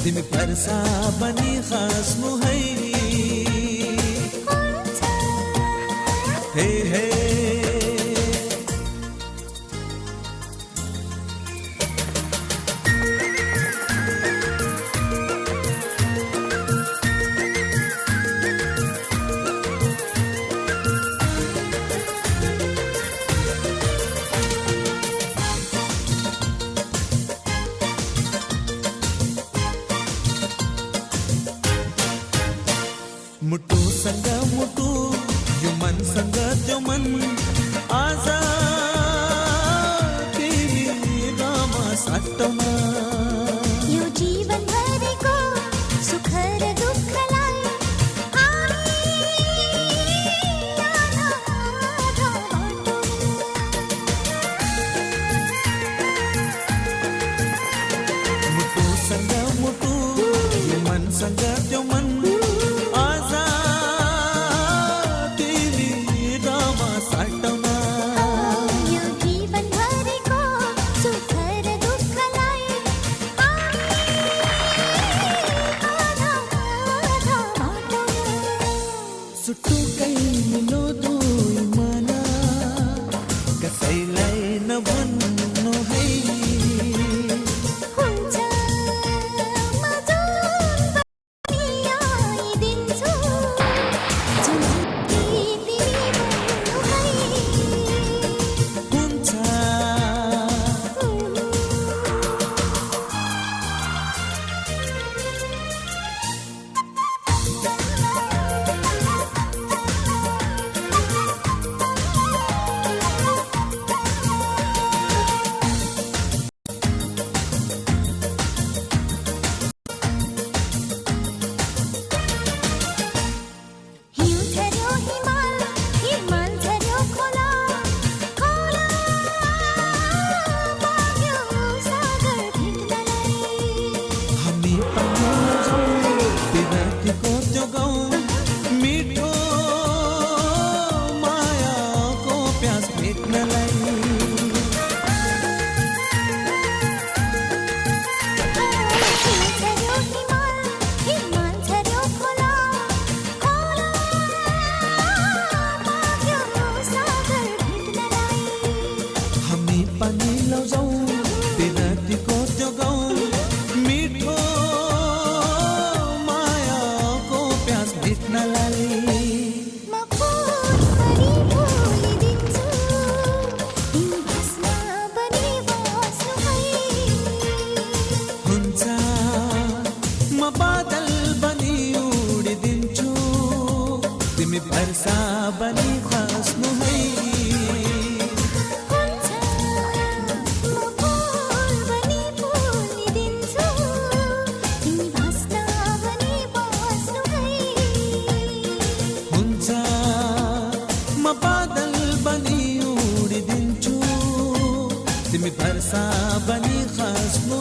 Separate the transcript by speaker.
Speaker 1: तिमी वर्षा बनी खस्नु है हे हे मुटु सँग मुटु यो मन सँग त्यो मन आज तिमी गामा साटमा
Speaker 2: यो जीवन भरेको सुख र दुःखलाई
Speaker 1: मुटु सँग मुटु यो मन सँग त्यो मन सुटुकै मिलो दुई मन कसैलाई नभन्नु है
Speaker 2: हुन्छ म जुन आइदिन्छु जुन तिमी भन्नु है
Speaker 1: हुन्छ मिठो मायाको प्यास मेट्नलाई हामी पनि लौजाऊ विरतीको त्यो गाउँ मिठो मायाको प्यास भेट्नलाई हुन्छ म बादल बनी उडिदिन्छु तिमी वर्षा बनी खस्नु है म बादल बनी उडिदिन्छु तिमी वर्षा बनी खस्नु